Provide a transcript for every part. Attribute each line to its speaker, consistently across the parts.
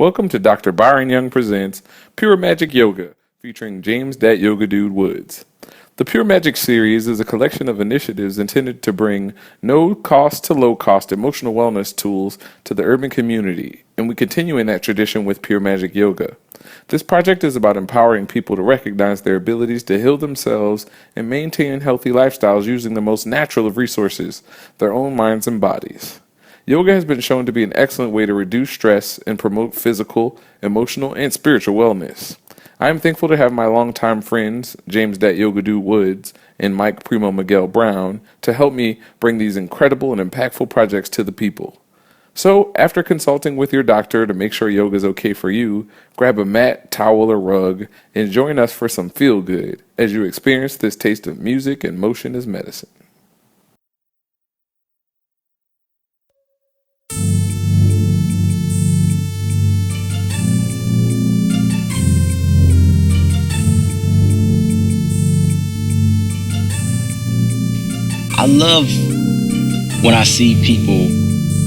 Speaker 1: Welcome to Dr. Byron Young Presents Pure Magic Yoga, featuring James Dat Yoga Dude Woods. The Pure Magic series is a collection of initiatives intended to bring no-cost to low-cost emotional wellness tools to the urban community, and we continue in that tradition with Pure Magic Yoga. This project is about empowering people to recognize their abilities to heal themselves and maintain healthy lifestyles using the most natural of resources, their own minds and bodies. Yoga has been shown to be an excellent way to reduce stress and promote physical, emotional, and spiritual wellness. I am thankful to have my longtime friends, James Dat Yoga Dude Woods and Mike Primo Miguel Brown, to help me bring these incredible and impactful projects to the people. So, after consulting with your doctor to make sure yoga is okay for you, grab a mat, towel, or rug, and join us for some feel good as you experience this taste of music and motion as medicine.
Speaker 2: I love when I see people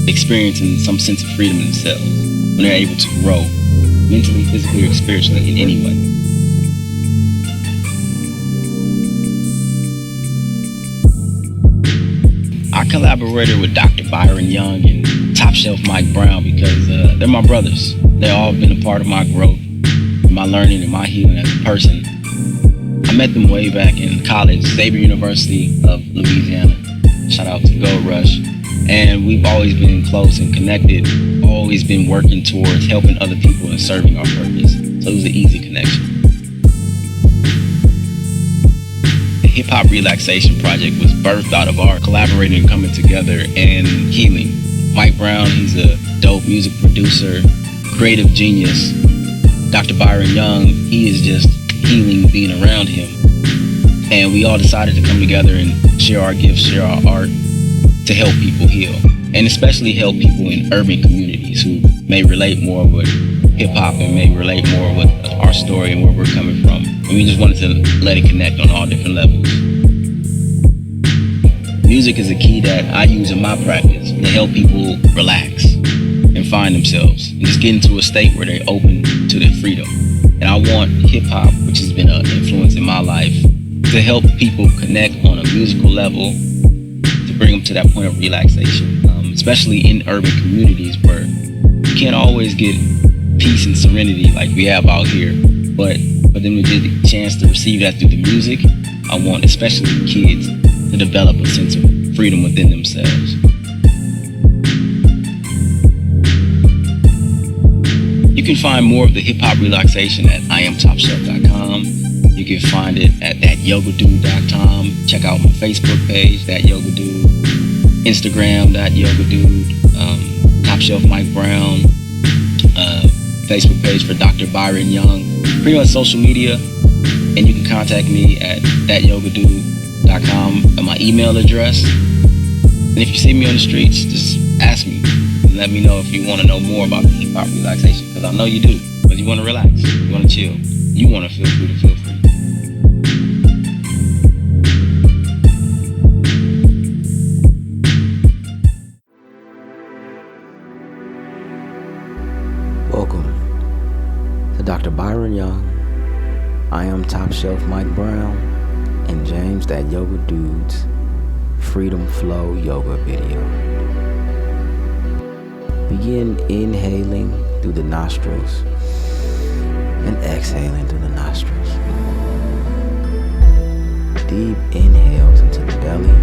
Speaker 2: experiencing some sense of freedom in themselves, when they're able to grow mentally, physically, or spiritually in any way. I collaborated with Dr. Byron Young and Top Shelf Mike Brown because they're my brothers. They've all been a part of my growth, my learning, and my healing as a person. I met them way back in college, Xavier University of Louisiana. Shout out to Gold Rush. And we've always been close and connected, always been working towards helping other people and serving our purpose. So it was an easy connection. The Hip Hop Relaxation Project was birthed out of our collaborating and coming together and healing. Mike Brown, he's a dope music producer, creative genius. Dr. Byron Young, he is just healing being around him. And we all decided to come together and share our gifts, share our art to help people heal. And especially help people in urban communities who may relate more with hip hop and may relate more with our story and where we're coming from. And we just wanted to let it connect on all different levels. Music is a key that I use in my practice to help people relax and find themselves and just get into a state where they're open to their freedom. And I want hip-hop, which has been an influence in my life, to help people connect on a musical level to bring them to that point of relaxation, especially in urban communities where you can't always get peace and serenity like we have out here. But for them to get the chance to receive that through the music, I want especially kids to develop a sense of freedom within themselves. You can find more of the Hip Hop Relaxation at IamTopShelf.com. You can find it at ThatYogaDude.com. Check out my Facebook page, That Yoga Dude, Instagram, That Yoga Dude, Top Shelf Mike Brown, Facebook page for Dr. Byron Young. Pretty much social media, and you can contact me at ThatYogaDude.com at my email address. And if you see me on the streets, just ask me. Let me know if you want to know more about the hip hop relaxation, because I know you do. Because you want to relax, you want to chill, you want to feel free to feel free.
Speaker 3: Welcome to Dr. Byron Young. I am Top Shelf Mike Brown and James Dat Yoga Dude's Freedom Flow Yoga video. Begin inhaling through the nostrils and exhaling through the nostrils. Deep inhales into the belly.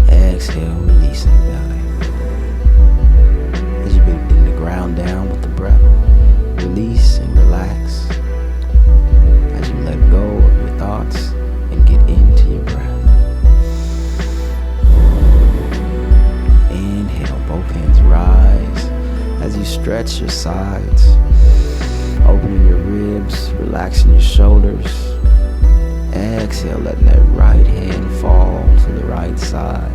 Speaker 3: Exhale, releasing the belly. As you begin to ground down with the breath, release and relax as you let go of your thoughts and get into your breath. Both hands rise as you stretch your sides, opening your ribs, relaxing your shoulders. Exhale, letting that right hand fall to the right side.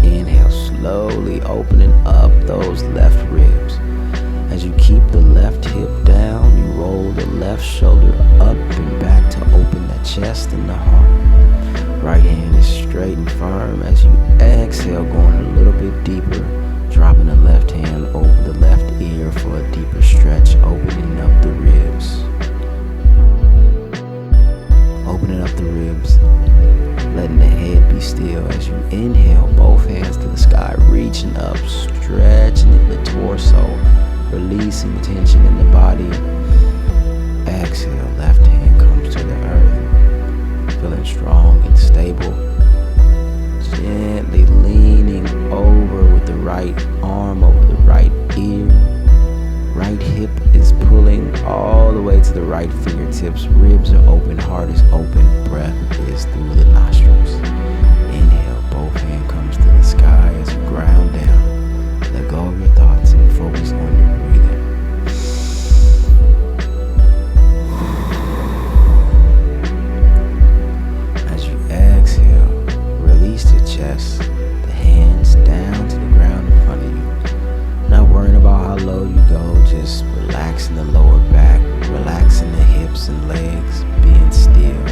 Speaker 3: Inhale, slowly opening up those left ribs. As you keep the left hip down, you roll the left shoulder up and back to open the chest and the heart. Right hand is straight and firm as you exhale, going a little bit deeper, dropping the left hand over the left deeper stretch, opening up the ribs. Opening up the ribs, letting the head be still as you inhale, both hands to the sky, reaching up, stretching the torso, releasing tension in the body. Exhale, left hand comes to the earth, feeling strong and stable. Gently leaning over with the right arm over the right ear. Right hip is pulling all the way to the right fingertips. Ribs are open, heart is open. Breath is through the nostrils. Inhale, both hands comes to the sky as you ground down. Let go of your thoughts and focus on your breathing. As you exhale, release the chest, the hands down to the ground in front of you. Not worrying about how low you go, just relaxing the lower back, relaxing the hips and legs, being still.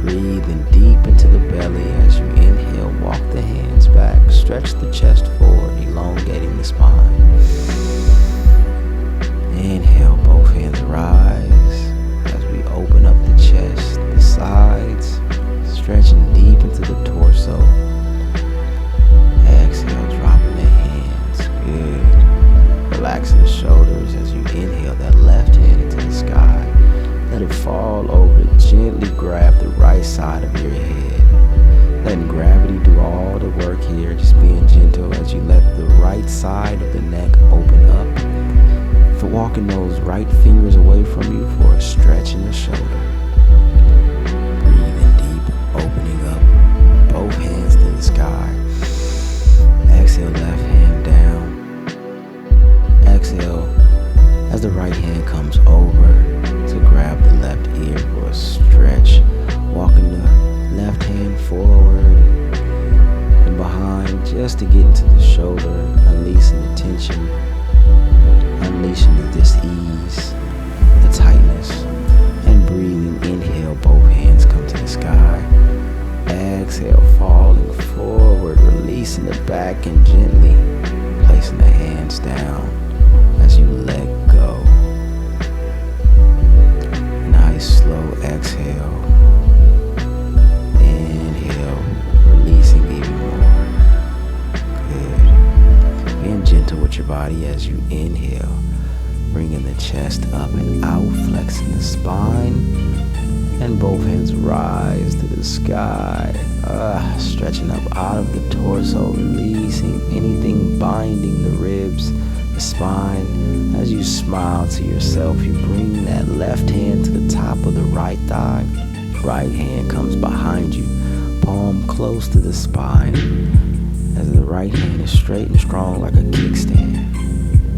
Speaker 3: Breathing deep into the belly as you inhale, walk the hands back, stretch the chest forward, elongating the spine. Inhale, both hands rise as we open up the chest, the sides, stretching deep into the torso. Exhale, dropping the hands. Good. Relaxing the shoulders as you inhale that left hand into the sky. Let it fall over. Gently grab the right side of your head. Letting gravity do all the work here. Just being gentle as you let the right side of the neck open up. For walking those right fingers away from you for a stretch in the shoulder. Breathing deep, opening up. Both hands to the sky. Exhale, left hand down. Exhale as the right hand comes over to grab the left ear for a stretch. Walking the left hand forward and behind just to get into the shoulder, unleashing the tension, unleashing the dis-ease, the tightness, and breathing. Inhale, both hands come to the sky. Exhale, falling forward, releasing the back and gently placing the hands down as you let go. Nice slow exhale. Inhale, releasing even more. Good. Being gentle with your body as you inhale, bringing the chest up and out, flexing the spine, and both hands rise to the sky. Stretching up out of the torso, releasing anything binding the ribs, the spine. As you smile to yourself, you bring that left hand to the top of the right thigh. Right hand comes behind you, palm close to the spine, as the right hand is straight and strong like a kickstand.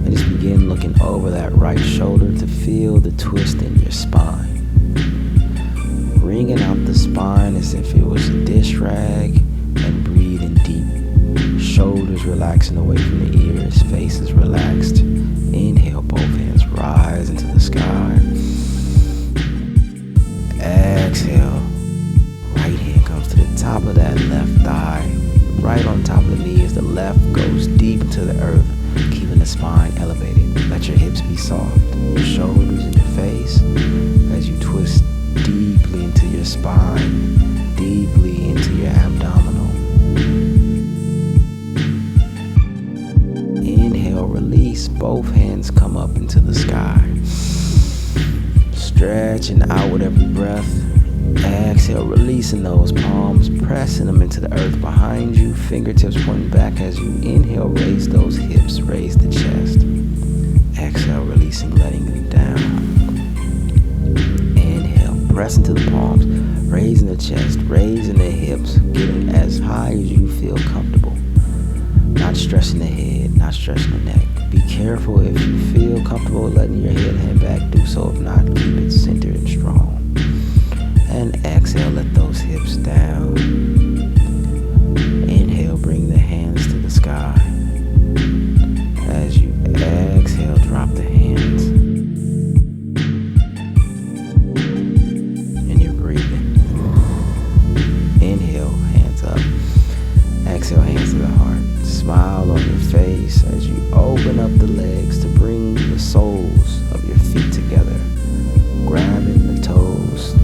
Speaker 3: And just begin looking over that right shoulder to feel the twist in your spine. Wringing out the spine as if it was a dish rag and breathing deep. Shoulders relaxing away from the ears, face is relaxed. Inhale, both hands rise into the sky. Exhale, right hand comes to the top of that left thigh. Right on top of the knee as the left goes deep into the earth, keeping the spine elevated. Let your hips be soft, your shoulders and your face as you twist deeply into your spine, deeply into your abdominal. Inhale, release, both hands come up into the sky. Stretching out with every breath. Exhale, releasing those palms, pressing them into the earth behind you, fingertips pointing back as you inhale, raise those hips, raise the chest. Exhale, releasing, letting them down. Press into the palms, raising the chest, raising the hips, getting as high as you feel comfortable. Not stressing the head, not stressing the neck. Be careful if you feel comfortable letting your head hang back, do so. If not, keep it centered and strong. And exhale, let those hips down. Inhale, bring the hands to the sky. As you exhale, drop the hands. Exhale, hands to the heart. Smile on your face as you open up the legs to bring the soles of your feet together, grabbing the toes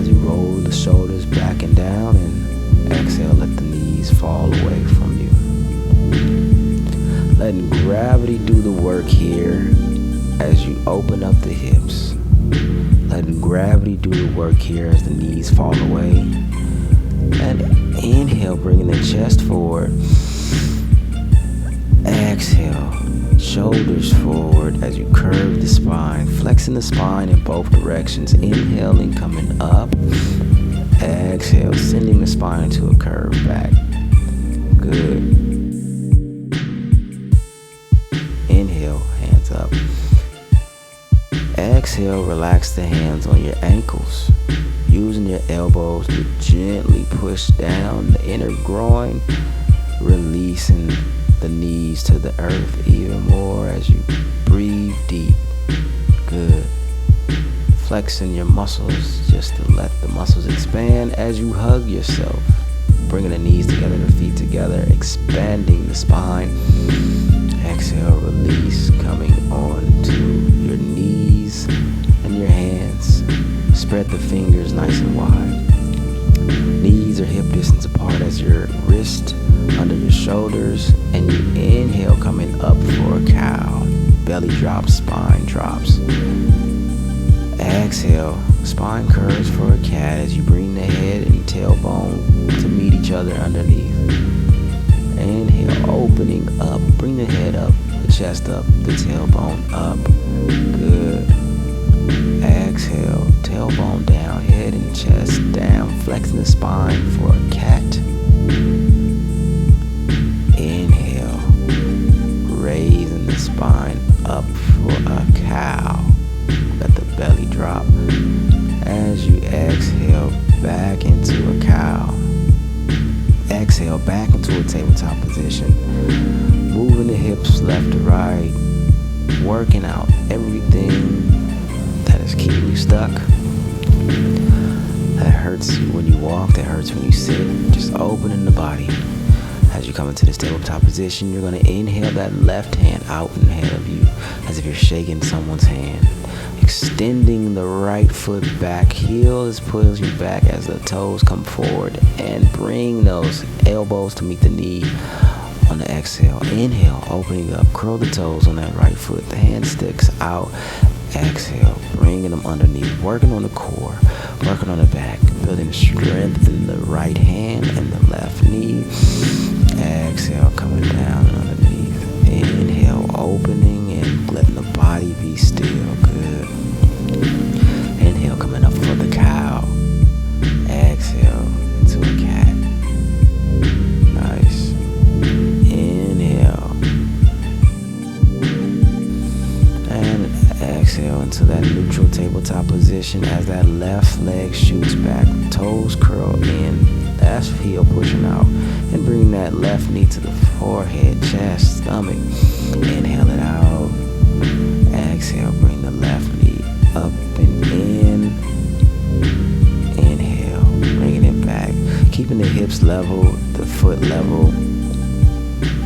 Speaker 3: as you roll the shoulders back and down, and exhale, let the knees fall away from you. Letting gravity do the work here as you open up the hips. Letting gravity do the work here as the knees fall away. And inhale, bringing the chest forward. Exhale, shoulders forward as you curve the spine, flexing the spine in both directions. Inhaling, coming up. Exhale, sending the spine into a curve back. Good. Inhale, hands up. Exhale, relax the hands on your ankles, using your elbows to gently push down the inner groin, releasing the knees to the earth even more as you breathe deep. Good. Flexing your muscles just to let the muscles expand as you hug yourself, bringing the knees together, the feet together, expanding the spine. Exhale, release, coming on to your knees and your hands. Spread the fingers nice and wide. Knees are hip distance apart as your wrist under your shoulders, and you inhale, coming up for a cow. Belly drops, spine drops. Exhale, spine curves for a cat as you bring the head and tailbone to meet each other underneath. Inhale, opening up, bring the head up, the chest up, the tailbone up. Good. Exhale, tailbone down, head and chest down, flexing the spine for a cat. Inhale, raising the spine up for a cow. Let the belly drop as you exhale back into a cow. Exhale back into a tabletop position, moving the hips left to right, working out everything that is keeping you stuck. That hurts you when you walk, that hurts when you sit. Just opening the body. As you come into this tabletop position, you're going to inhale that left hand out in ahead of you as if you're shaking someone's hand. Extending the right foot back, heels pulls you back as the toes come forward, and bring those elbows to meet the knee on the exhale. Inhale, opening up, curl the toes on that right foot, the hand sticks out. Exhale, bringing them underneath, working on the core, working on the back, building strength in the right hand and the left knee. Exhale, coming down and underneath. Inhale, opening and letting the body be still. Good. Inhale, coming up for the cow. Exhale, into a cat. Nice. Inhale. And exhale into that neutral tabletop position as that left leg shoots back, toes curl in, left heel pushing out, and bring that left knee to the forehead, chest, stomach. Inhale it out. Exhale, bring the left knee up and in. Inhale, bringing it back, keeping the hips level, the foot level.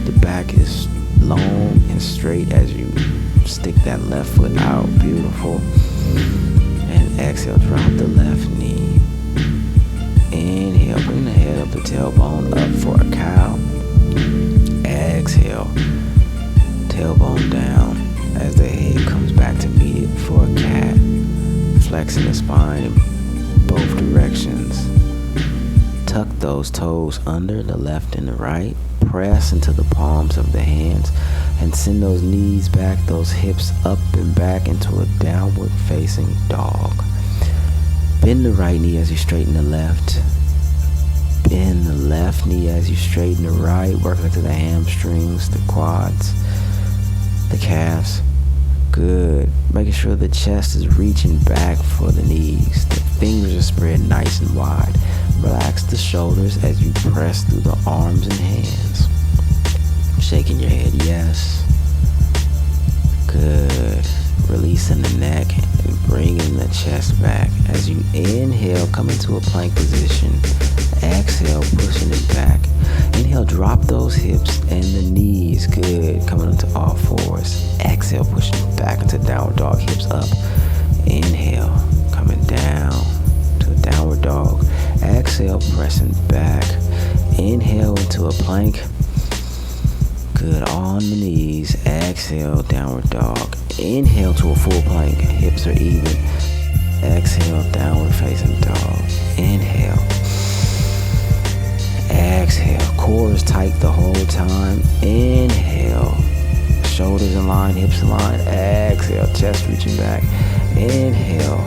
Speaker 3: The back is long and straight as you stick that left foot out. Beautiful. And exhale, drop the left knee. Inhale, bring the head up, the tailbone up for a cow. Exhale, tailbone down as the head comes back to meet it for a cat. Flexing the spine in both directions. Tuck those toes under, the left and the right. Press into the palms of the hands and send those knees back, those hips up and back into a downward facing dog. Bend the right knee as you straighten the left. Bend the left knee as you straighten the right, working into the hamstrings, the quads, the calves. Good. Making sure the chest is reaching back for the knees. The fingers are spread nice and wide. Relax the shoulders as you press through the arms and hands. Shaking your head, yes. Good. Releasing the neck and bringing the chest back. As you inhale, come into a plank position. Exhale, pushing it back. Inhale, drop those hips and the knees. knees. Good. Coming into all fours. Exhale, pushing back into downward dog, hips up. Inhale, coming down to a downward dog. Exhale, pressing back. Inhale into a plank. Good, on the knees. Exhale, downward dog. Inhale to a full plank. Hips are even. Exhale, downward facing dog. Inhale. Exhale. Core is tight the whole time. Inhale. Shoulders in line, hips in line. Exhale. Chest reaching back. Inhale.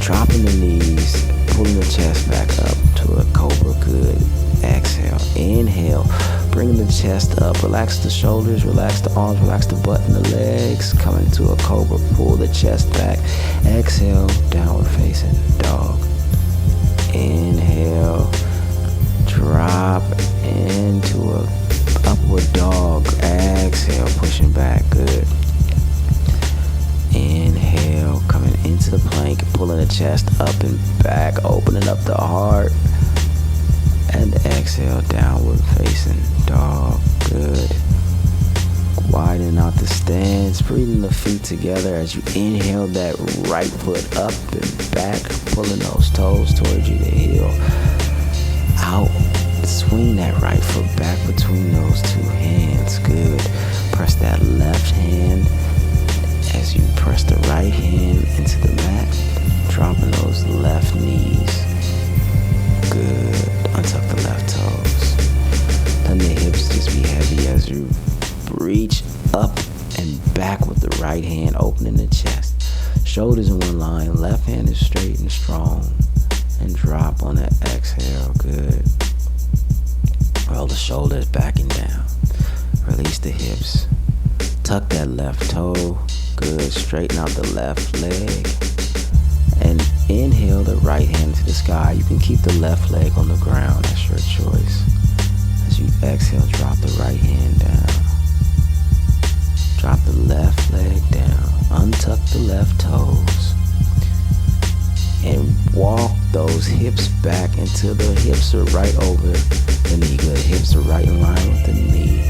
Speaker 3: Dropping the knees. Pulling the chest back up to a cobra. Good. Exhale. Inhale. Bringing the chest up. Relax the shoulders. Relax the arms. Relax the butt and the legs. Coming to a cobra. Pull the chest back. Exhale. Downward facing dog. Inhale. Drop into a upward dog. Exhale. Pushing back. Good. Inhale. Coming into the plank. Pulling the chest up and back. Opening up the heart. And exhale, downward facing dog. Good. Widen out the stance, breathing the feet together as you inhale that right foot up and back, pulling those toes towards you, the heel out. Swing that right foot back between those two hands. Good. Press that left hand as you press the right hand into the mat, dropping those left knees. Good. Untuck the left toes. Let the hips just be heavy as you reach up and back with the right hand, opening the chest. Shoulders in one line. Left hand is straight and strong. And drop on that exhale. Good. Roll the shoulders back and down. Release the hips. Tuck that left toe. Good. Straighten out the left leg. And inhale the right hand to the sky. You can keep the left leg on the ground. That's your choice. As you exhale, drop the right hand down. Drop the left leg down. Untuck the left toes. And walk those hips back until the hips are right over the knee. Good. Hips are right in line with the knee.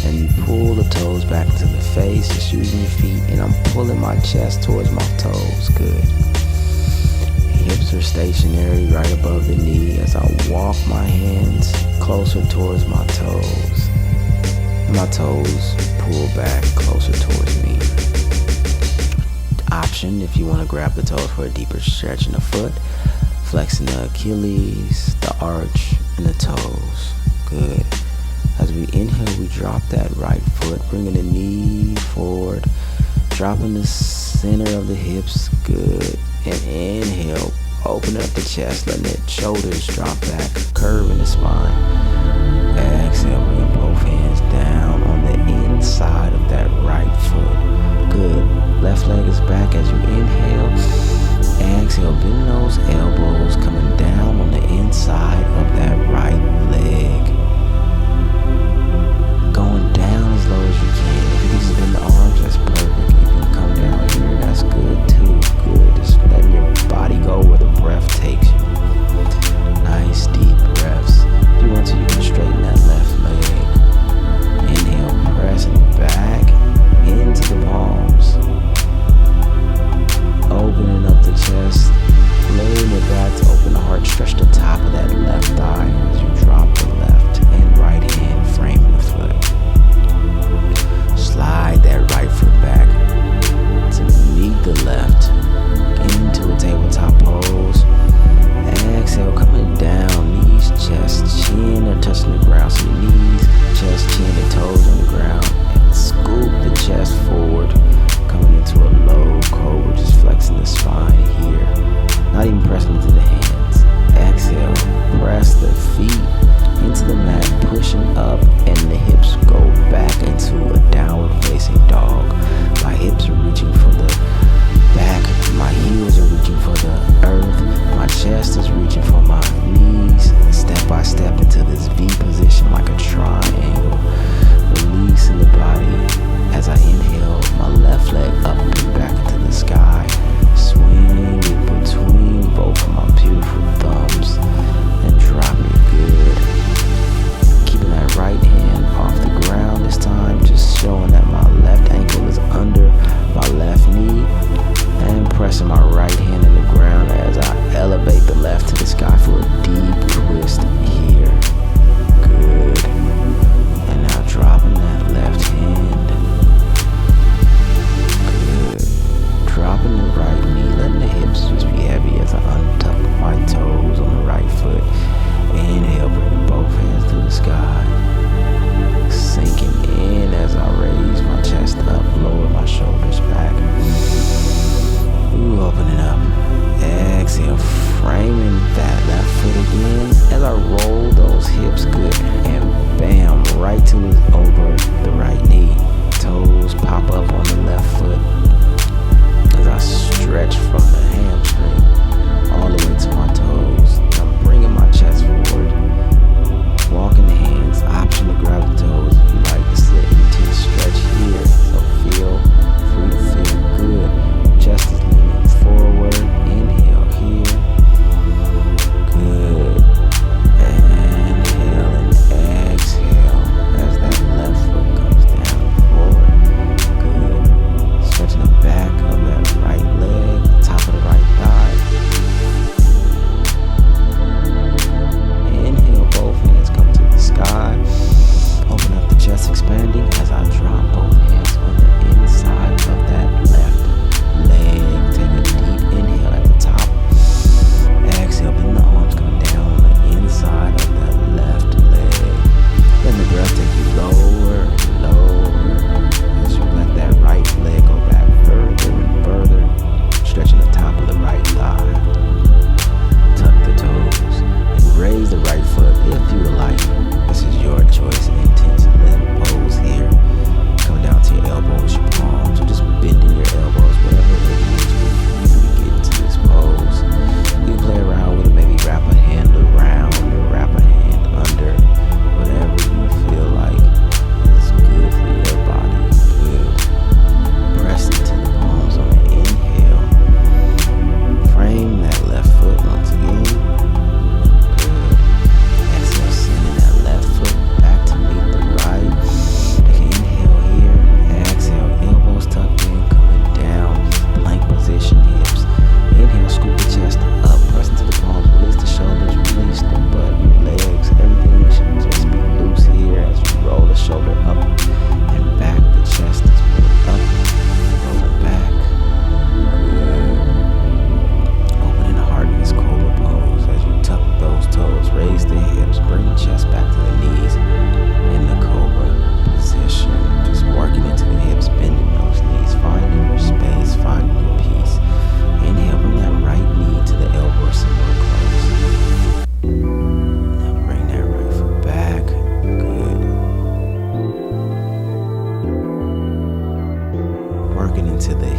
Speaker 3: And you pull the toes back into the face, just using your feet. And I'm pulling my chest towards my toes. Good. Hips are stationary right above the knee as I walk my hands closer towards my toes. And my toes pull back closer towards me. Option if you want to grab the toes for a deeper stretch in the foot, flexing the Achilles, the arch, and the toes. Good. As we inhale, we drop that right foot, bringing the knee forward, dropping the center of the hips. Good. And inhale, open up the chest, letting the shoulders drop back, curve in the spine. Exhale, bring both hands down on the inside of that right foot. Good. Left leg is back as you inhale. Exhale, bend those elbows, coming down on the inside of that right leg. Going down as low as you can. If you can just bend the arms, that's perfect. You can come down here, that's good too. Good. Just letting your body go where the breath takes you. Nice deep breaths. If you want to, you can straighten that left leg.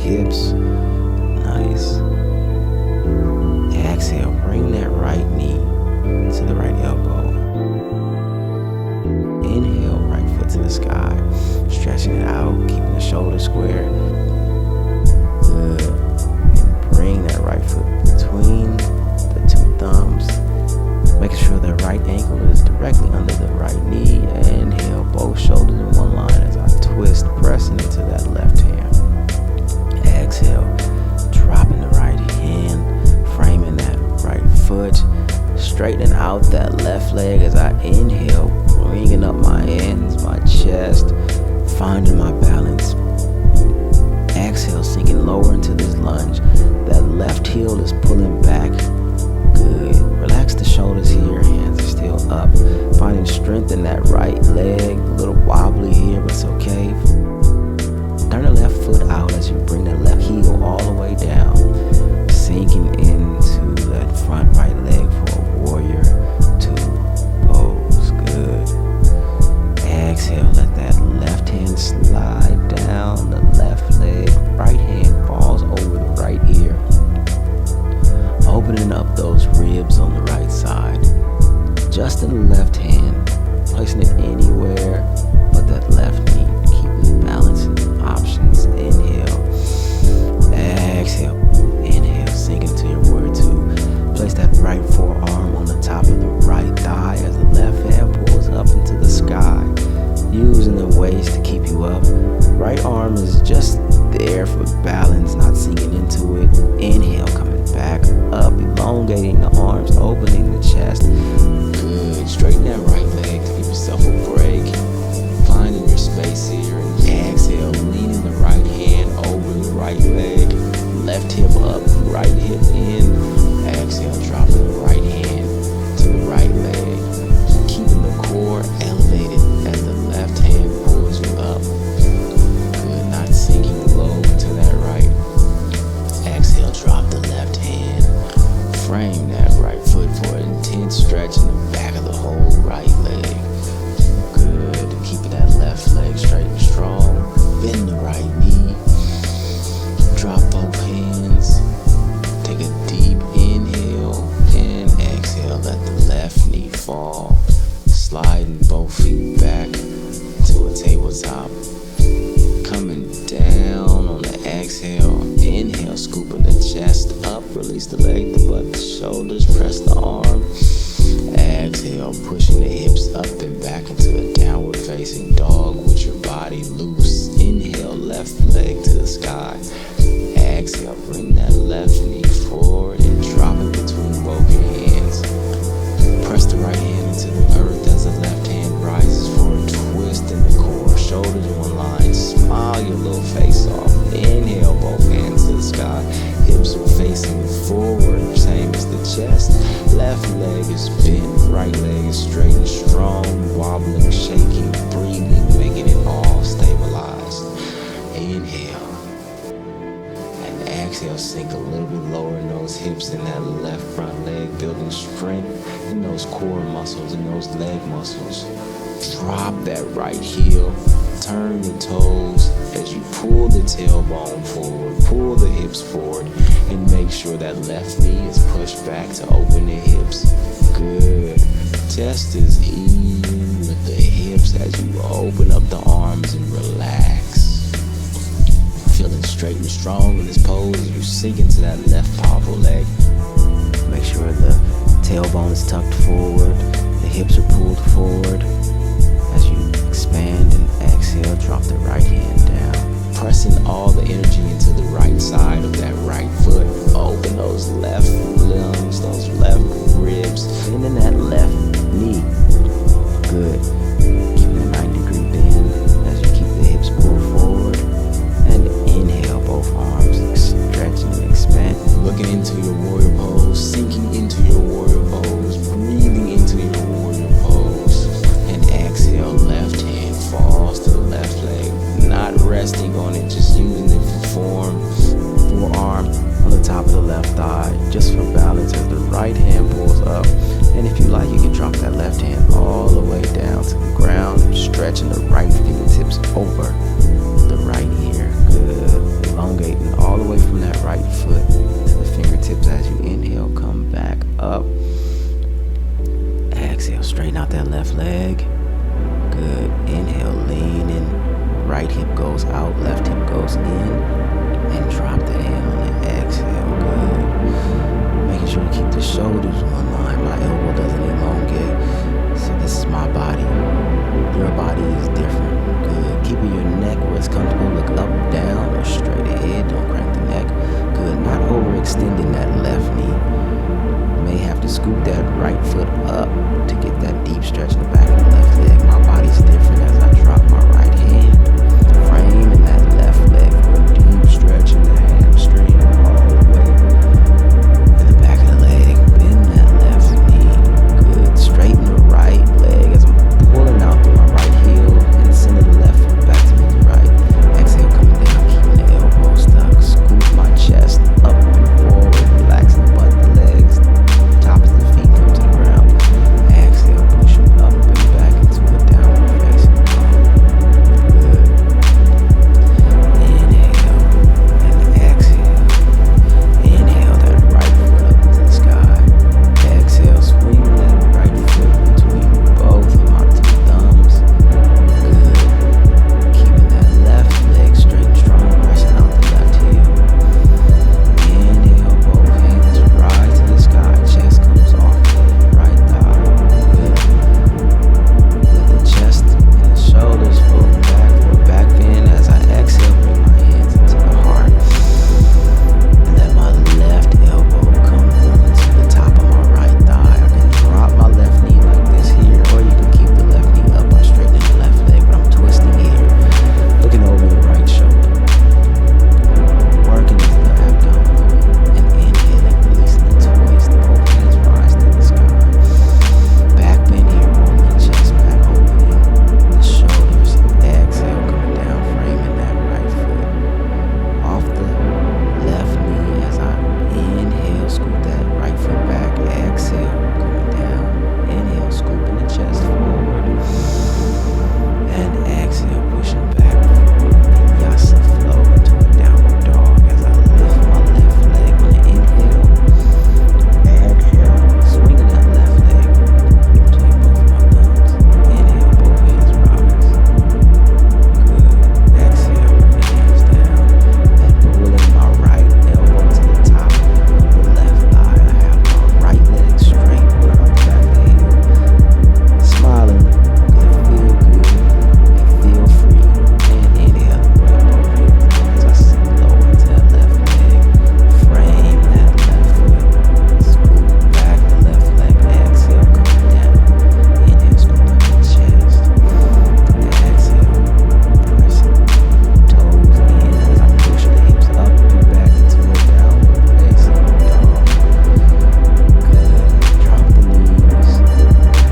Speaker 3: hips. Nice. Exhale, bring that right knee to the right elbow. Inhale, right foot to the sky, stretching it out, keeping the shoulders square. Good. And bring that right foot between the two thumbs, making sure the right ankle is directly under the right knee. Inhale, both shoulders in one line as I twist, pressing into that left hand. Exhale, dropping the right hand, framing that right foot, straightening out that left leg as I inhale, bringing up my hands, my chest, finding my balance. Exhale, sinking lower into this lunge. That left heel is pulling back. Good. Relax the shoulders here, hands are still up. Finding strength in that right leg. A little wobbly here, but it's okay. Turn the left foot out as you bring that left heel all the way down. Sinking into that front right leg for a warrior two pose. Good. Exhale, let that left hand slide down the left leg. Right hand falls over the right ear. Opening up those ribs on the right side. Adjusting the left hand, placing it anywhere but that left knee. Keeping the balance and options. Inhale. Exhale. Inhale. Sink into your warrior two. Place that right forearm on the top of the right thigh as the left hand pulls up into the sky. Using the waist to keep you up. Right arm is just there for balance, not sinking into it. Inhale, coming back up, elongating the arms, opening the chest. Good. Straighten that right leg to give yourself a break. Finding your space here. And exhale, leaning the right hand over the right leg. Left hip up, right hip in. Exhale, dropping the right hand to the right leg. Keeping the core elevated as the left hand pulls you up. Good, not sinking low into that right. Exhale, drop the left hand. Frame that right foot for an intense stretch in the back of the whole right leg. Good, keeping that left leg straight and strong. Bend the right knee. Drop both hands. Take a deep inhale and exhale. Let the left knee fall. Sliding both feet back to a tabletop. Coming down on the exhale. Inhale, scooping the chest up. Release the leg, the butt, the shoulders. Press the arm. Exhale, pushing the hips up and back into a downward facing dog with your body loose. Inhale, left leg to the sky. Exhale, bring that left knee forward and drop it between both your hands. Press the right hand into the earth as the left hand rises for a twist in the core. Shoulders in one line. Smile your little face off. Inhale, both hands to the sky. Hips are facing forward, same as the chest. Left leg is bent, right leg is straight and strong. Wobbling, shaking, breathing, making it all stabilized. Inhale. And exhale, sink a little bit lower in those hips and that left front leg, building strength in those core muscles and those leg muscles. Drop that right heel, turn the toes as you pull the tailbone forward, pull the hips forward, and make sure that left knee is pushed back to open the hips. Good. Chest is even with the hips as you open up the arms and relax. Feeling straight and strong in this pose as you sink into that left powerful leg. Make sure the tailbone is tucked forward, the hips are pulled forward. As you expand and exhale, drop the right hand down. Pressing all the energy into the right side of that right foot. Open those left limbs, those left ribs, bending that left knee. Good. Keeping a 90-degree bend as you keep the hips pulled forward. And inhale, both arms stretching and expanding. Looking into your warrior pose, sinking into your warrior pose, breathing into your warrior pose. And exhale, left hand falls to the left leg. Not resting on it, just using it for form. Forearm on the top of the left thigh, just for balance as the right hand pulls up. And if you like, you can drop that left hand all the way down to the ground, stretching the right fingertips over the right ear. Good. Elongating goes out, left hip goes in, and drop the hand on the exhale. Good. Making sure to keep the shoulders on line. My elbow doesn't elongate. So this is my body. Your body is different. Good. Keeping your neck where it's comfortable. Look up, down, or straight ahead. Don't crank the neck. Good. Not overextending that left knee. May have to scoop that right foot up to get that deep stretch in the back of the left leg. My body's different as I drop my right hand, framing that left leg for a deep stretch in the hamstring all the way in the back of the leg. Bend that left knee. Good. Straighten the right leg as I'm pulling out through my right heel and sending the left foot back to meet the right. Exhale, coming down, keeping the elbow stuck. Scoop my chest up and forward, relaxing the butt, the legs. Tops of the feet come to the ground. Exhale, push them up and back into a downward facing dog. Good. Inhale and exhale. Inhale that right foot up into the sky. Exhale, swing that right foot between both of my two thumbs. Good. Keeping that left leg straight and strong, pressing out the left heel. Inhale, both hands rise to the sky. Chest comes off the right thigh. Good. Let the chest and the shoulders fold back for a back bend as I exhale. Bring my hands into the heart and let my left elbow come onto the top of my right thigh. I can drop my left knee like this here, or you can keep the left knee up by straightening the left leg, but I'm twisting here, looking over the right shoulder, working into the abdominal and inhaling, releasing the twist. Both hands rise to the sky. Back bend here, rolling the chest back, opening the shoulders. Exhale, coming down, framing that right foot off the left knee as I inhale, scoop that right foot back. Exhale, coming down. Inhale, scooping the chest forward. And exhale, pushing back forward. Vinyasa flow into a downward dog as I lift my left leg on the inhale. Exhale, swinging that left leg between both of my thumbs. Inhale, both hands rise. Good. Exhale, bring the hands down and pulling my right elbow to the top of the left thigh. I have my right leg straight, pulling out the back of the heel. Smiling because it feel good and feel free. And inhale and bring both hands down as I sink low into that left leg. Frame that left foot. Scoop back the left leg. Exhale, coming down. Inhale, scoop up the chest. Exhale, pressing toes in as I push the hips up and back into a downward facing dog. Good. Drop the knees.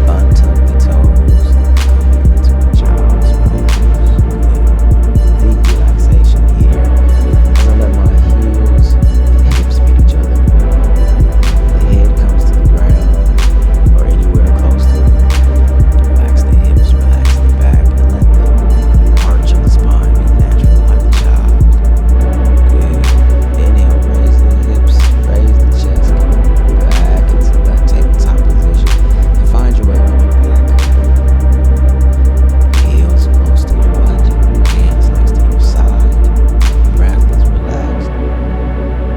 Speaker 3: Untuck the toes. Coming into a child's pose. Good. Deep relaxation here as I let my heels and hips meet each other. The head comes to the ground or anywhere close to it. Relax the hips, relax the back, and let the arch of the spine be natural like a child. Good. Inhale, raise the hips, raise the chest, come back into that tabletop position, and find your way on your back. Heels close to your butt, hands next to your side. Breath is relaxed.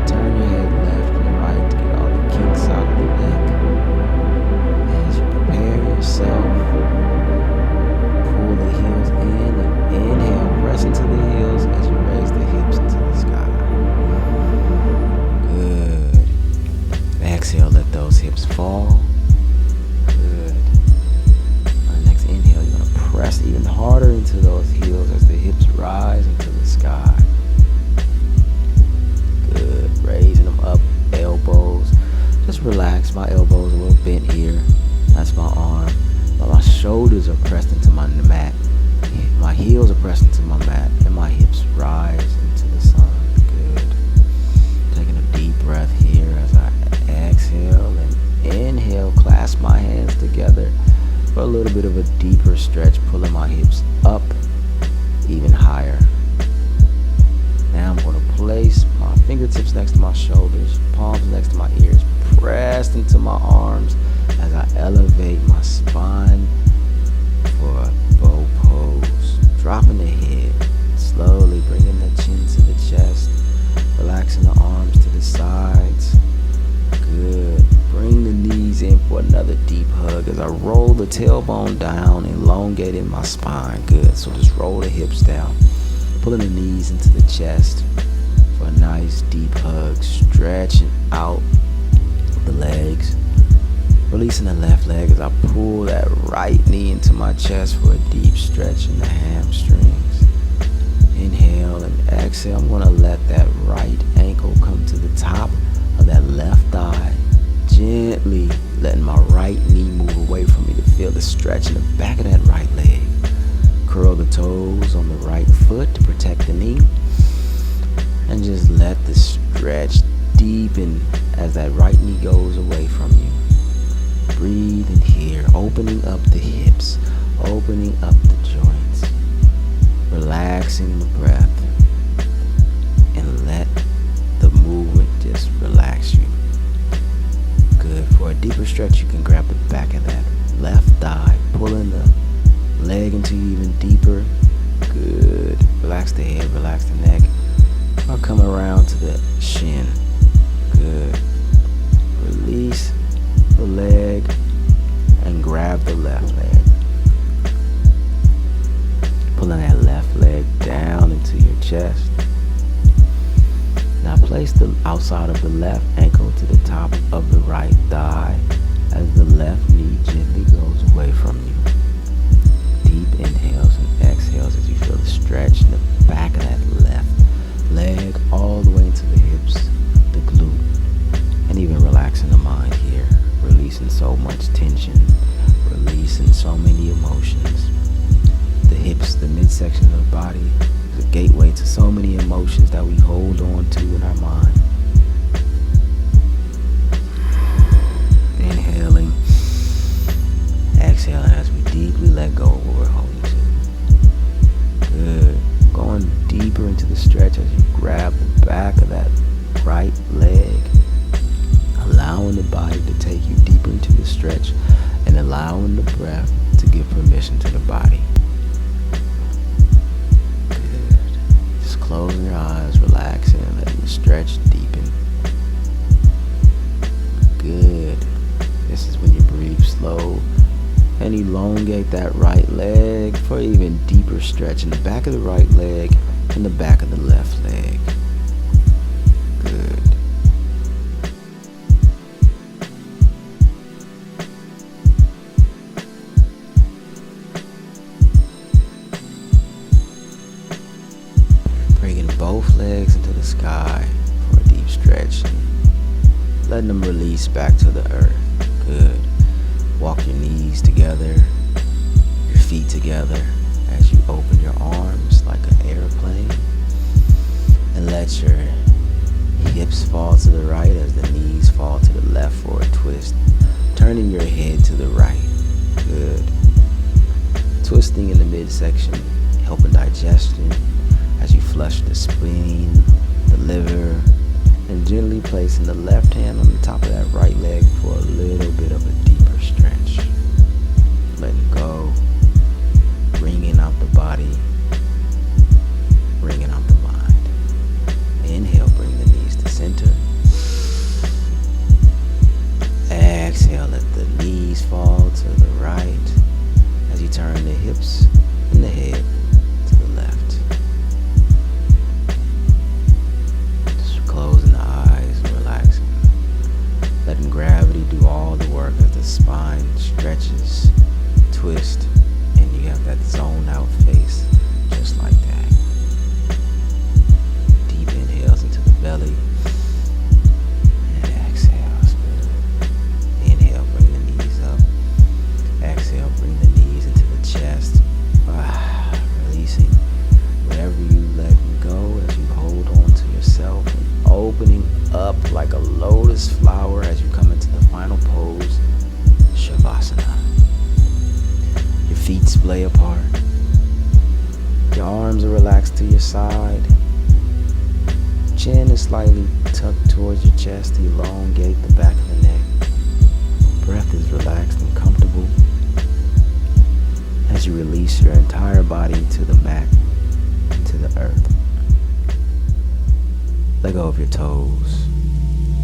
Speaker 3: Turn your head left and right to get all the kinks out of the neck. As you prepare yourself, pull the heels in and inhale, press into the heels as you raise the hips into the sky. Good. Exhale, let those hips fall. Good. On the next inhale, you're going to press even harder into those heels as the hips rise into the sky. Good. Raising them up, elbows. Just relax. My elbows a little bent here. That's my arm. But my shoulders are pressed into my mat. My heels are pressed into my mat. And my hips rise into the sun. Good. Taking a deep breath here as I exhale and inhale. Clasp my hands together for a little bit of a deeper stretch. Pulling my hips up even higher. Now I'm going to place my fingertips next to my shoulders, palms next to my ears, pressed into my arms as I elevate my spine for a bow pose. Dropping the head, slowly as I roll the tailbone down, elongating my spine. Good. So just roll the hips down, pulling the knees into the chest for a nice deep hug, stretching out the legs. Releasing the left leg as I pull that right knee into my chest for a deep stretch in the hamstrings. Inhale and exhale. I'm going to let that right ankle come to the top of that left thigh. Gently letting my right knee move away from me to feel the stretch in the back of that right leg. Curl the toes on the right foot to protect the knee. And just let the stretch deepen as that right knee goes away from you. Breathe in here, opening up the hips, opening up the joints, relaxing the breath, and let the movement just relax you. Good. For a deeper stretch, you can grab the back of that left thigh, pulling the leg into you even deeper. Good. Relax the head, relax the neck. I'll come around to the shin. Good. Release the leg and grab the left leg. Pulling that left leg down into your chest. Now place the outside of the left ankle to the top of the right thigh as the left knee gently goes away from you. Deep inhales and exhales as you feel the stretch in the back of that left leg all the way into the hips, the glute, and even relaxing the mind here. Releasing so much tension, releasing so many emotions. The hips, the midsection of the body, is a gateway to so many emotions that we hold on to in our mind. Inhaling, exhaling as we deeply let go of what we're holding to. Good. Going deeper into the stretch as you grab the back of that right leg. Allowing the body to take you deeper into the stretch and allowing the breath to give permission to the body. Good. Just closing your eyes, relaxing, and letting the stretch deepen. Good. This is when you breathe slow and elongate that right leg for even deeper stretch in the back of the right leg and the back of the left leg. Good. Bringing both legs into the sky for a deep stretch and letting them release back to the earth. Good. Walk your knees together, your feet together as you open your arms like an airplane, and let your hips fall to the right as the knees fall to the left for a twist, turning your head to the right. Good. Twisting in the midsection, helping digestion as you flush the spleen, the liver, and gently placing the left hand on the top of that right leg for a little bit of a deeper stretch. Letting go, bringing out the body, bringing out the mind. Inhale, bring the knees to center. Exhale, let the knees fall to the right as you turn the hips and the head to the left. Closing the eyes, relaxing, letting gravity do all the work as the spine stretches, twist, and you have that zoned out face, just like that. Deep inhales into the belly, and exhales. Inhale, bring the knees up. Exhale, bring the knees into the chest. Releasing whatever you let go as you hold on to yourself. Opening up like a lotus flower as you come into the final pose, Shavasana. Your feet splay apart. Your arms are relaxed to your side. Chin is slightly tucked towards your chest to elongate the back of the neck. Breath is relaxed and comfortable as you release your entire body to the mat, to the earth. Let go of your toes,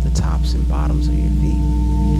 Speaker 3: the tops and bottoms of your feet.